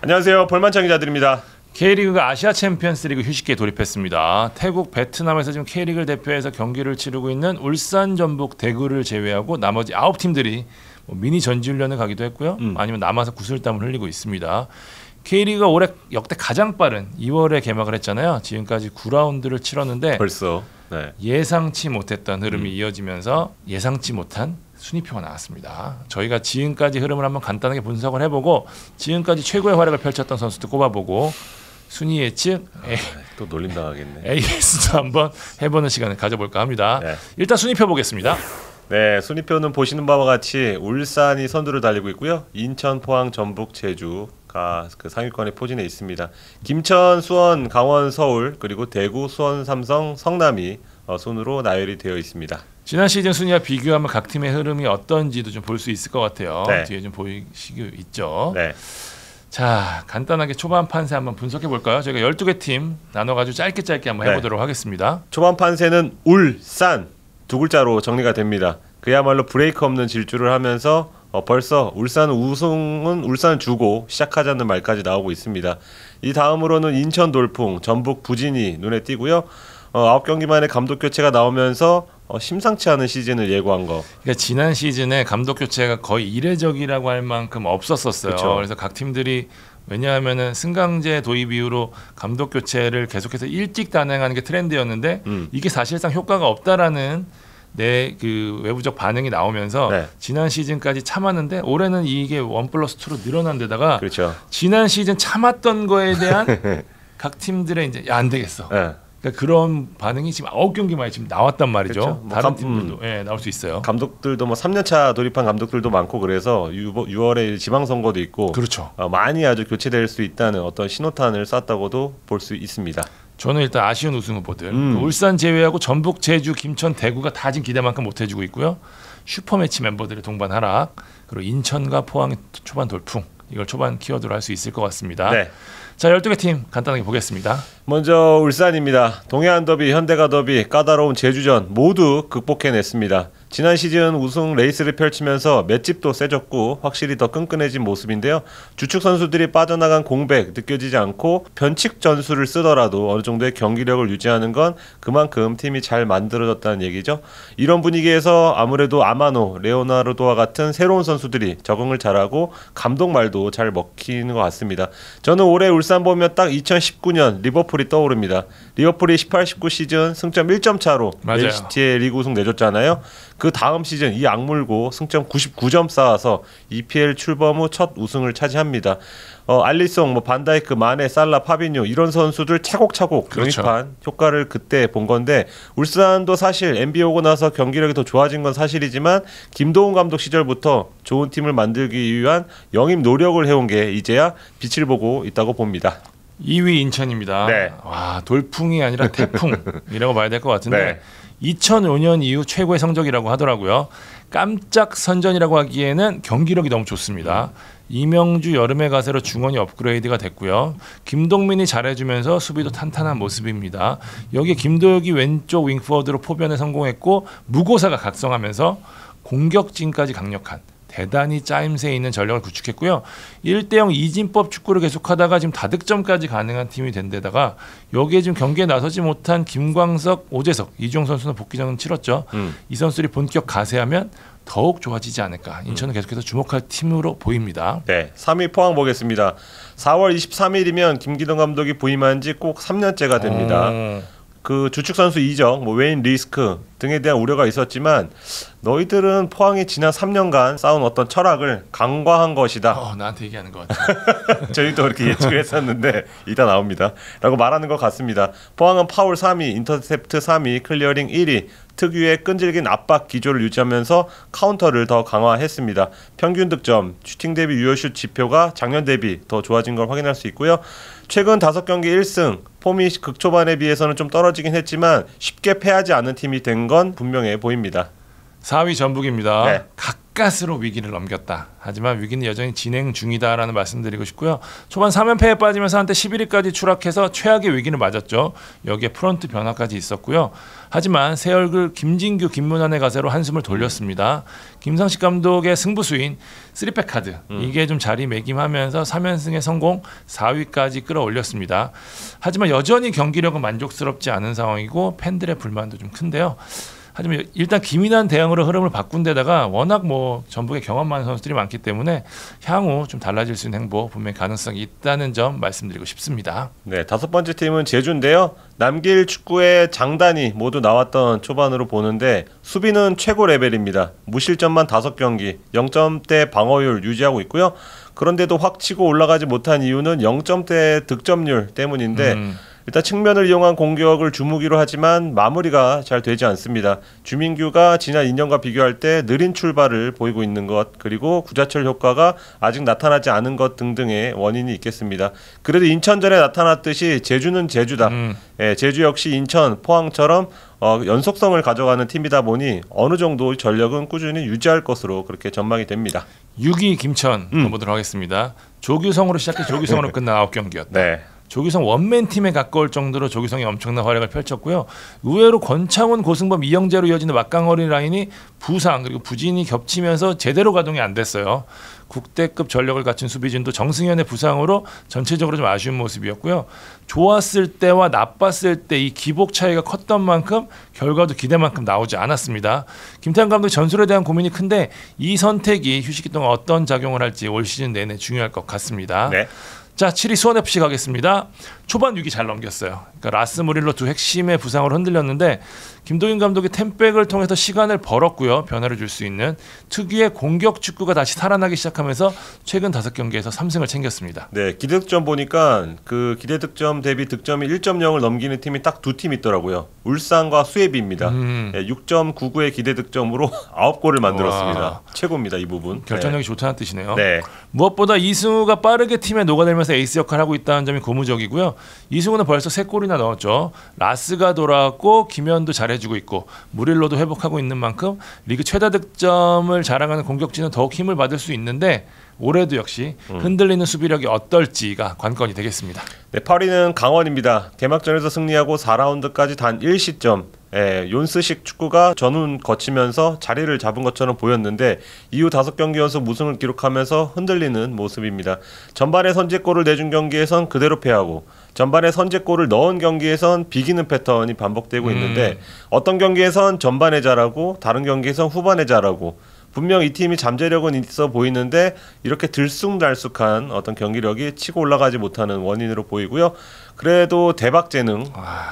안녕하세요. 볼만찬 기자들입니다. K리그가 아시아 챔피언스리그 휴식기에 돌입했습니다. 태국, 베트남에서 지금 K리그를 대표해서 경기를 치르고 있는 울산, 전북, 대구를 제외하고 나머지 9팀들이 미니 전지훈련을 가기도 했고요. 아니면 남아서 구슬땀을 흘리고 있습니다. K리그가 올해 역대 가장 빠른 2월에 개막을 했잖아요. 지금까지 9라운드를 치렀는데 벌써 예상치 못했던 흐름이 이어지면서 예상치 못한 순위표가 나왔습니다. 저희가 지금까지 흐름을 한번 간단하게 분석을 해보고 지금까지 최고의 활약을 펼쳤던 선수도 꼽아보고 순위 예측 또 놀림당하겠네. AS도 한번 해보는 시간을 가져볼까 합니다. 일단 순위표 보겠습니다. 네, 순위표는 보시는 바와 같이 울산이 선두를 달리고 있고요. 인천, 포항, 전북, 제주가 그 상위권에 포진해 있습니다. 김천, 수원, 강원, 서울 그리고 대구, 수원, 삼성, 성남이 순으로 나열이 되어 있습니다. 지난 시즌 순위와 비교하면 각 팀의 흐름이 어떤지도 좀 볼 수 있을 것 같아요. 뒤에 좀 보이시고 있죠. 자, 간단하게 초반 판세 한번 분석해 볼까요? 저희가 12개 팀 나눠가지고 짧게 한번 해보도록 하겠습니다. 초반 판세는 울산 두 글자로 정리가 됩니다. 그야말로 브레이크 없는 질주를 하면서 벌써 울산 우승은 울산을 주고 시작하자는 말까지 나오고 있습니다. 이 다음으로는 인천 돌풍, 전북 부진이 눈에 띄고요. 9경기 만에 감독 교체가 나오면서 심상치 않은 시즌을 예고한 거. 그러니까 지난 시즌에 감독 교체가 거의 이례적이라고 할 만큼 없었어요. 그래서 각 팀들이 왜냐하면은 승강제 도입 이후로 감독 교체를 계속해서 일찍 단행하는 게 트렌드였는데 이게 사실상 효과가 없다라는 그 외부적 반응이 나오면서 지난 시즌까지 참았는데 올해는 이게 1+2로 늘어난 데다가 지난 시즌 참았던 거에 대한 각 팀들의 이제 안 되겠어. 그러니까 그런 반응이 지금 9경기 만에 지금 나왔단 말이죠. 다른 팀들도 나올 수 있어요. 감독들도 3년차 돌입한 감독들도 많고 그래서 6월에 지방선거도 있고 많이 아주 교체될 수 있다는 어떤 신호탄을 쐈다고도 볼 수 있습니다. 저는 일단 아쉬운 우승 후보들 울산 제외하고 전북, 제주, 김천, 대구가 다 지금 기대만큼 못해주고 있고요. 슈퍼매치 멤버들의 동반 하락 그리고 인천과 포항의 초반 돌풍 이걸 초반 키워드로 할 수 있을 것 같습니다. 자, 12개 팀 간단하게 보겠습니다. 먼저 울산입니다. 동해안 더비, 현대가 더비, 까다로운 제주전 모두 극복해냈습니다. 지난 시즌 우승 레이스를 펼치면서 맷집도 세졌고 확실히 더 끈끈해진 모습인데요. 주축 선수들이 빠져나간 공백 느껴지지 않고 변칙 전술을 쓰더라도 어느 정도의 경기력을 유지하는 건 그만큼 팀이 잘 만들어졌다는 얘기죠. 이런 분위기에서 아무래도 아마노, 레오나르도와 같은 새로운 선수들이 적응을 잘하고 감독 말도 잘 먹히는 것 같습니다. 저는 올해 울산 보면 딱 2019년 리버풀이 떠오릅니다. 리버풀이 18-19 시즌 승점 1점 차로 맨시티의 리그 우승 내줬잖아요. 그 다음 시즌 이 악물고 승점 99점 쌓아서 EPL 출범 후 첫 우승을 차지합니다. 알리송, 반다이크, 마네, 살라, 파비뉴 이런 선수들 차곡차곡 영입한 효과를 그때 본 건데 울산도 사실 NBA 오고 나서 경기력이 더 좋아진 건 사실이지만 김도훈 감독 시절부터 좋은 팀을 만들기 위한 영입 노력을 해온 게 이제야 빛을 보고 있다고 봅니다. 2위 인천입니다. 와, 돌풍이 아니라 태풍이라고 봐야 될 것 같은데 2005년 이후 최고의 성적이라고 하더라고요. 깜짝 선전이라고 하기에는 경기력이 너무 좋습니다. 이명주 여름의 가세로 중원이 업그레이드가 됐고요. 김동민이 잘해주면서 수비도 탄탄한 모습입니다. 여기에 김도혁이 왼쪽 윙포워드로 포변에 성공했고 무고사가 각성하면서 공격진까지 강력한 대단히 짜임새 있는 전력을 구축했고요. 1대0 이진법 축구를 계속하다가 지금 다득점까지 가능한 팀이 된 데다가 여기에 지금 경기에 나서지 못한 김광석, 오재석, 이종 선수는 복귀전은 치렀죠. 이 선수들이 본격 가세하면 더욱 좋아지지 않을까. 인천은 계속해서 주목할 팀으로 보입니다. 3위 포항 보겠습니다. 4월 23일이면 김기동 감독이 부임한 지 꼭 3년째가 됩니다. 그 주축 선수 이적, 웨인 리스크 등에 대한 우려가 있었지만 너희들은 포항이 지난 3년간 쌓은 어떤 철학을 강화한 것이다. 나한테 얘기하는 것 같아. 저희도 그렇게 예측을 했었는데 이따 나옵니다. 라고 말하는 것 같습니다. 포항은 파울 3위, 인터셉트 3위, 클리어링 1위, 특유의 끈질긴 압박 기조를 유지하면서 카운터를 더 강화했습니다. 평균 득점, 슈팅 대비 유효슛 지표가 작년 대비 더 좋아진 걸 확인할 수 있고요. 최근 5경기 1승, 폼이 극초반에 비해서는 좀 떨어지긴 했지만 쉽게 패하지 않는 팀이 된 건 분명해 보입니다. 4위 전북입니다. 네. 가까스로 위기를 넘겼다. 하지만 위기는 여전히 진행 중이다라는 말씀드리고 싶고요. 초반 3연패에 빠지면서 한때 11위까지 추락해서 최악의 위기를 맞았죠. 여기에 프런트 변화까지 있었고요. 하지만 새 얼굴 김진규, 김문환의 가세로 한숨을 돌렸습니다. 김상식 감독의 승부수인 3팩 카드 이게 좀 자리매김하면서 3연승의 성공 4위까지 끌어올렸습니다. 하지만 여전히 경기력은 만족스럽지 않은 상황이고 팬들의 불만도 좀 큰데요. 하지만 일단 기민한 대응으로 흐름을 바꾼 데다가 워낙 뭐 전북에 경험 많은 선수들이 많기 때문에 향후 좀 달라질 수 있는 행보 분명히 가능성이 있다는 점 말씀드리고 싶습니다. 네, 5번째 팀은 제주인데요. 남길 축구의 장단이 모두 나왔던 초반으로 보는데 수비는 최고 레벨입니다. 무실점만 5경기, 0점대 방어율 유지하고 있고요. 그런데도 확 치고 올라가지 못한 이유는 0점대 득점률 때문인데 일단 측면을 이용한 공격을 주무기로 하지만 마무리가 잘 되지 않습니다. 주민규가 지난 2년과 비교할 때 느린 출발을 보이고 있는 것, 그리고 구자철 효과가 아직 나타나지 않은 것 등등의 원인이 있겠습니다. 그래도 인천전에 나타났듯이 제주는 제주다. 제주 역시 인천, 포항처럼 연속성을 가져가는 팀이다 보니 어느 정도 전력은 꾸준히 유지할 것으로 그렇게 전망이 됩니다. 6위 김천 보도록 하겠습니다. 조규성으로 시작해 조규성으로 끝난 9경기였다. 네. 조규성 원맨 팀에 가까울 정도로 조규성이 엄청난 활약을 펼쳤고요. 의외로 권창훈, 고승범, 이영재로 이어지는 막강어린 라인이 부상 그리고 부진이 겹치면서 제대로 가동이 안 됐어요. 국대급 전력을 갖춘 수비진도 정승현의 부상으로 전체적으로 좀 아쉬운 모습이었고요. 좋았을 때와 나빴을 때 이 기복 차이가 컸던 만큼 결과도 기대만큼 나오지 않았습니다. 김태형 감독 전술에 대한 고민이 큰데 이 선택이 휴식기 동안 어떤 작용을 할지 올 시즌 내내 중요할 것 같습니다. 네. 자, 7위 수원FC 가겠습니다. 초반 위기 잘 넘겼어요. 그러니까 라스 무릴로 두 핵심의 부상으로 흔들렸는데 김도균 감독이 템백을 통해서 시간을 벌었고요. 변화를 줄 수 있는 특유의 공격 축구가 다시 살아나기 시작하면서 최근 5경기에서 3승을 챙겼습니다. 네, 기대득점 보니까 그 기대득점 대비 득점이 1.0을 넘기는 팀이 딱 2팀 있더라고요. 울산과 수예비입니다. 6.99의 기대득점으로 9골을 만들었습니다. 와. 최고입니다, 이 부분. 결정력이 좋다는 뜻이네요. 네. 무엇보다 이승우가 빠르게 팀에 녹아들면서 에이스 역할을 하고 있다는 점이 고무적이고요. 이승우는 벌써 3골이나 넣었죠. 라스가 돌아왔고 김현도 잘해주고 있고 무릴로도 회복하고 있는 만큼 리그 최다 득점을 자랑하는 공격진은 더욱 힘을 받을 수 있는데 올해도 역시 흔들리는 수비력이 어떨지가 관건이 되겠습니다. 네, 8위는 강원입니다. 개막전에서 승리하고 4라운드까지 단 1시점. 윤스식 축구가 전운 거치면서 자리를 잡은 것처럼 보였는데 이후 5경기 연속 무승을 기록하면서 흔들리는 모습입니다. 전반에 선제골을 내준 경기에선 그대로 패하고 전반에 선제골을 넣은 경기에선 비기는 패턴이 반복되고 있는데 어떤 경기에선 전반에 잘하고 다른 경기에선 후반에 잘하고 분명 이 팀이 잠재력은 있어 보이는데 이렇게 들쑥날쑥한 어떤 경기력이 치고 올라가지 못하는 원인으로 보이고요. 그래도 대박 재능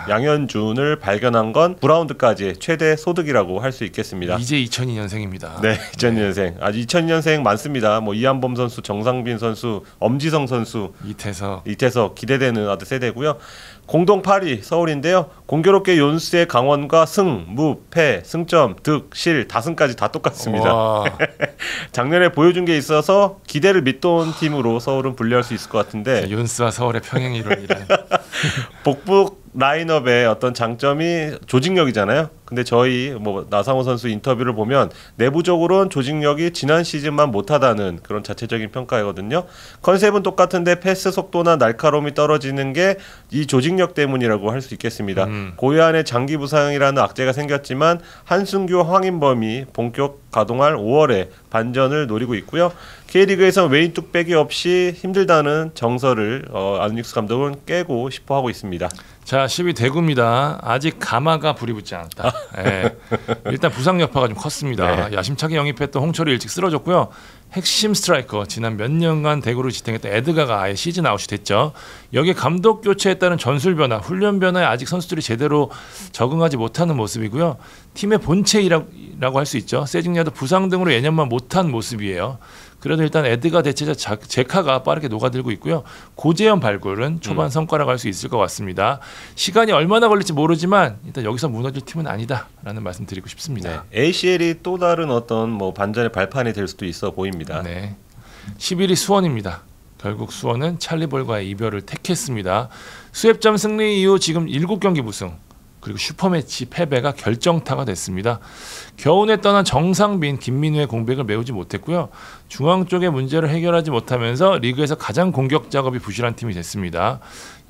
양현준을 발견한 건 9라운드까지 최대 소득이라고 할 수 있겠습니다. 이제 2002년생입니다. 네, 2002년생. 아직 2002년생 많습니다. 뭐 이한범 선수, 정상빈 선수, 엄지성 선수, 이태석 기대되는 아들 세대고요. 공동 8위 서울인데요. 공교롭게 연수의 강원과 승, 무, 패, 승점, 득, 실, 다승까지 다 똑같습니다. 작년에 보여준 게 있어서 기대를 밑돈 팀으로 서울은 분류할 수 있을 것 같은데 연수와 서울의 평행 이론이란 복북 라인업의 어떤 장점이 조직력이잖아요. 근데 저희 뭐 나상호 선수 인터뷰를 보면 내부적으로는 조직력이 지난 시즌만 못하다는 그런 자체적인 평가이거든요. 컨셉은 똑같은데 패스 속도나 날카로움이 떨어지는 게 이 조직력 때문이라고 할 수 있겠습니다. 고요한의 장기 부상이라는 악재가 생겼지만 한승규, 황인범이 본격 가동할 5월에 반전을 노리고 있고요. K리그에서 외인 뚝배기 없이 힘들다는 정서를 안익수 감독은 깨고 싶어 하고 있습니다. 자, 10위 대구입니다. 아직 가마가 불이 붙지 않았다. 네. 일단 부상 여파가 좀 컸습니다. 네. 야심차게 영입했던 홍철이 일찍 쓰러졌고요. 핵심 스트라이커 지난 몇 년간 대구를 지탱했던 에드가가 아예 시즌 아웃이 됐죠. 여기에 감독 교체에 따른 전술 변화, 훈련 변화에 아직 선수들이 제대로 적응하지 못하는 모습이고요. 팀의 본체라고 할 수 있죠. 세징야도 부상 등으로 예년만 못한 모습이에요. 그래도 일단 에드가 대체자 제카가 빠르게 녹아들고 있고요. 고재현 발굴은 초반 성과라고 할 수 있을 것 같습니다. 시간이 얼마나 걸릴지 모르지만 일단 여기서 무너질 팀은 아니다라는 말씀 드리고 싶습니다. 네. ACL이 또 다른 어떤 뭐 반전의 발판이 될 수도 있어 보입니다. 네. 11위 수원입니다. 결국 수원은 찰리볼과의 이별을 택했습니다. 수협점 승리 이후 지금 7경기 무승. 그리고 슈퍼매치 패배가 결정타가 됐습니다. 겨우내 떠난 정상빈, 김민우의 공백을 메우지 못했고요. 중앙 쪽의 문제를 해결하지 못하면서 리그에서 가장 공격 작업이 부실한 팀이 됐습니다.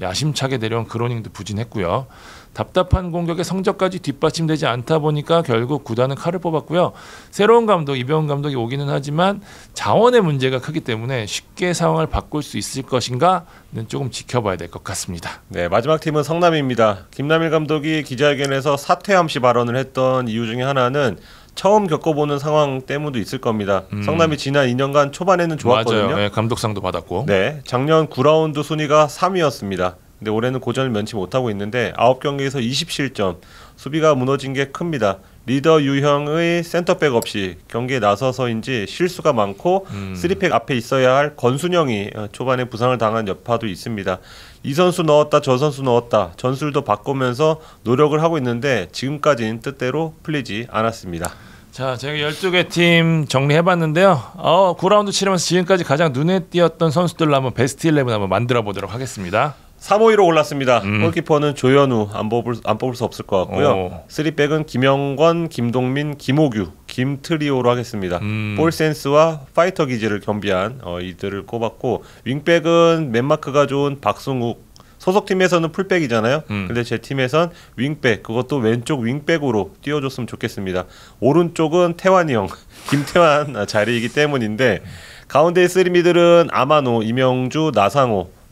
야심차게 내려온 그로닝도 부진했고요. 답답한 공격에 성적까지 뒷받침되지 않다 보니까 결국 구단은 칼을 뽑았고요. 새로운 감독, 이병헌 감독이 오기는 하지만 자원의 문제가 크기 때문에 쉽게 상황을 바꿀 수 있을 것인가는 조금 지켜봐야 될 것 같습니다. 네, 마지막 팀은 성남입니다. 김남일 감독이 기자회견에서 사퇴함시 발언을 했던 이유 중에 하나는 처음 겪어보는 상황 때문도 있을 겁니다. 성남이 지난 2년간 초반에는 좋았거든요. 맞아요. 네, 감독상도 받았고. 네, 작년 9라운드 순위가 3위였습니다. 근데 올해는 고전을 면치 못하고 있는데 9경기에서 20실점, 수비가 무너진 게 큽니다. 리더 유형의 센터백 없이 경기에 나서서인지 실수가 많고 3팩 앞에 있어야 할 권순영이 초반에 부상을 당한 여파도 있습니다. 이 선수 넣었다 저 선수 넣었다 전술도 바꾸면서 노력을 하고 있는데 지금까지는 뜻대로 풀리지 않았습니다. 자, 제가 12개 팀 정리해봤는데요. 9라운드 치르면서 지금까지 가장 눈에 띄었던 선수들로 한번 베스트 11 한번 만들어 보도록 하겠습니다. 3, 5위로 올랐습니다. 골키퍼는 조현우 안 뽑을 수 없을 것 같고요. 3백은 김영권, 김동민, 김호규, 김트리오로 하겠습니다. 볼 센스와 파이터 기질을 겸비한 이들을 꼽았고 윙백은 맨마크가 좋은 박승욱. 소속팀에서는 풀백이잖아요. 근데 제 팀에선 윙백, 그것도 왼쪽 윙백으로 띄워줬으면 좋겠습니다. 오른쪽은 태환이 형, 김태환 자리이기 때문인데 가운데의 3미들은 아마노, 이명주,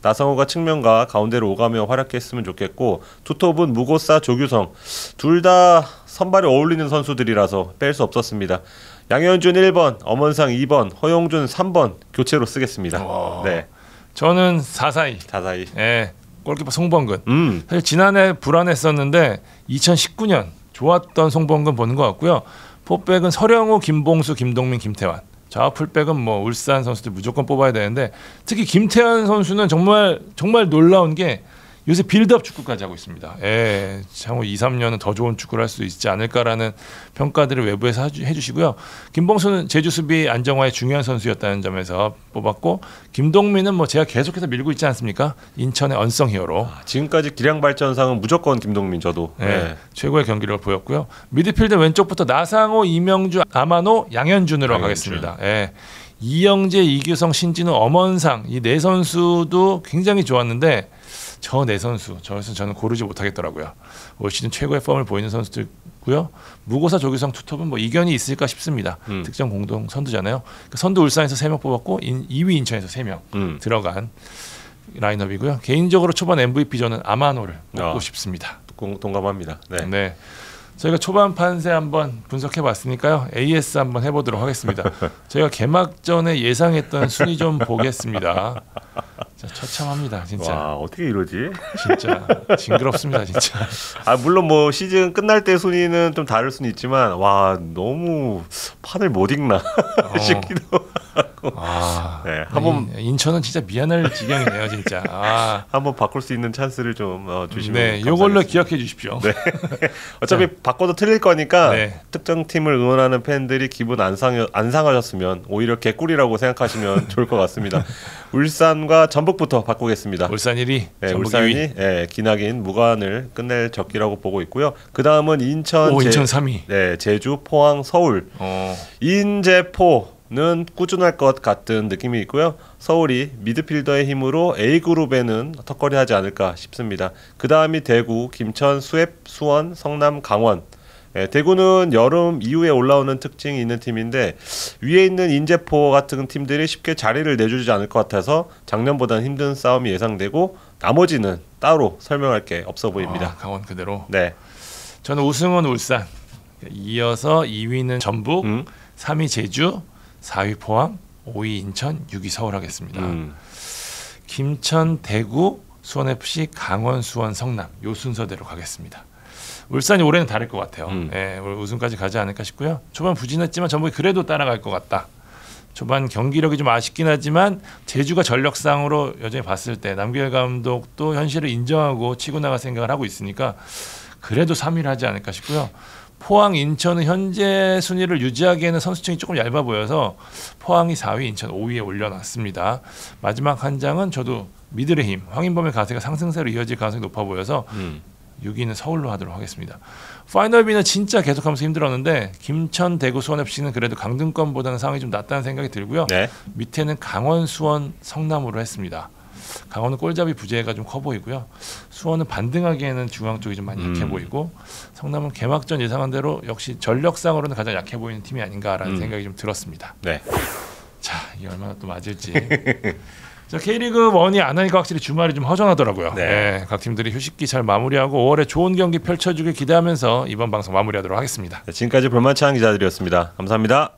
나상호가 측면과 가운데로 오가며 활약했으면 좋겠고 투톱은 무고사, 조규성 둘 다 선발에 어울리는 선수들이라서 뺄 수 없었습니다. 양현준 1번, 엄원상 2번, 허용준 3번 교체로 쓰겠습니다. 네, 저는 4-4-2. 예, 골키퍼 송범근. 사실 지난해 불안했었는데 2019년 좋았던 송범근 보는 것 같고요. 포백은 서령우, 김봉수, 김동민, 김태환. 자, 풀백은 뭐 울산 선수들 무조건 뽑아야 되는데 특히 김태환 선수는 정말 놀라운 게 요새 빌드업 축구까지 하고 있습니다. 예, 향후 2-3년은 더 좋은 축구를 할 수 있지 않을까라는 평가들을 외부에서 해주시고요. 김봉수는 제주 수비 안정화에 중요한 선수였다는 점에서 뽑았고 김동민은 뭐 제가 계속해서 밀고 있지 않습니까? 인천의 언성 히어로. 지금까지 기량 발전상은 무조건 김동민 저도. 네, 최고의 경기력을 보였고요. 미드필드 왼쪽부터 나상호, 이명주, 아마노, 양현준으로 가겠습니다. 예. 이영재, 이규성, 신진우, 엄원상 이 네 선수도 굉장히 좋았는데 저 네 선수 저는 고르지 못하겠더라고요. 올 시즌 최고의 폼을 보이는 선수들고요. 무고사, 조규성, 투톱은 뭐 이견이 있을까 싶습니다. 득점 공동 선두잖아요. 선두 울산에서 3명 뽑았고 2위 인천에서 3명 들어간 라인업이고요. 개인적으로 초반 MVP 저는 아마노를 뽑고 싶습니다. 동감합니다. 네. 저희가 초반 판세 한번 분석해봤으니까요. AS 한번 해보도록 하겠습니다. 저희가 개막전에 예상했던 순위 좀 보겠습니다. 자, 처참합니다, 진짜. 와, 어떻게 이러지? 진짜 징그럽습니다, 진짜. 물론 뭐 시즌 끝날 때 순위는 좀 다를 수는 있지만 와, 너무 판을 못 읽나 싶기도 하고. 네, 한번 인천은 진짜 미안할 지경이네요, 진짜. 한번 바꿀 수 있는 찬스를 좀 주시면. 네, 요걸로 기억해 주십시오. 네. 어차피 바꿔도 틀릴 거니까 특정 팀을 응원하는 팬들이 기분 안 상하셨으면 오히려 개꿀이라고 생각하시면 좋을 것 같습니다. 울산과 전북부터 바꾸겠습니다. 울산 1위, 네, 울산이 기나긴 무관을 끝낼 적기라고 보고 있고요. 그 다음은 인천 3위. 네, 제주, 포항, 서울. 인제포는 꾸준할 것 같은 느낌이 있고요. 서울이 미드필더의 힘으로 A그룹에는 턱걸이하지 않을까 싶습니다. 그 다음이 대구, 김천, 수협, 수원, 성남, 강원. 대구는 여름 이후에 올라오는 특징이 있는 팀인데 위에 있는 인제포 같은 팀들이 쉽게 자리를 내주지 않을 것 같아서 작년보다는 힘든 싸움이 예상되고 나머지는 따로 설명할 게 없어 보입니다. 강원 그대로. 네. 저는 우승은 울산, 이어서 2위는 전북, 3위 제주, 4위 포항, 5위 인천, 6위 서울 하겠습니다. 김천, 대구, 수원FC, 강원, 수원, 성남 요 순서대로 가겠습니다. 울산이 올해는 다를 것 같아요. 네, 우승까지 가지 않을까 싶고요. 초반 부진했지만 전북이 그래도 따라갈 것 같다. 초반 경기력이 좀 아쉽긴 하지만 제주가 전력상으로 여전히 봤을 때 남규열 감독도 현실을 인정하고 치고 나갈 생각을 하고 있으니까 그래도 3위를 하지 않을까 싶고요. 포항, 인천은 현재 순위를 유지하기에는 선수층이 조금 얇아 보여서 포항이 4위, 인천 5위에 올려놨습니다. 마지막 한 장은 저도 미들의 힘, 황인범의 가세가 상승세로 이어질 가능성이 높아 보여서 6위는 서울로 하도록 하겠습니다. 파이널 B는 진짜 계속하면서 힘들었는데 김천, 대구, 수원 FC는 그래도 강등권보다는 상황이 좀 낫다는 생각이 들고요. 네. 밑에는 강원, 수원, 성남으로 했습니다. 강원은 골잡이 부재가 좀 커 보이고요. 수원은 반등하기에는 중앙 쪽이 좀 많이 약해 보이고 성남은 개막전 예상한 대로 역시 전력상으로는 가장 약해 보이는 팀이 아닌가라는 생각이 좀 들었습니다. 네. 자, 이게 얼마나 또 맞을지. 자, K리그 1이 안 하니까 확실히 주말이 좀 허전하더라고요. 네. 네, 각 팀들이 휴식기 잘 마무리하고 5월에 좋은 경기 펼쳐주길 기대하면서 이번 방송 마무리하도록 하겠습니다. 네, 지금까지 볼만찬 기자들이었습니다. 감사합니다.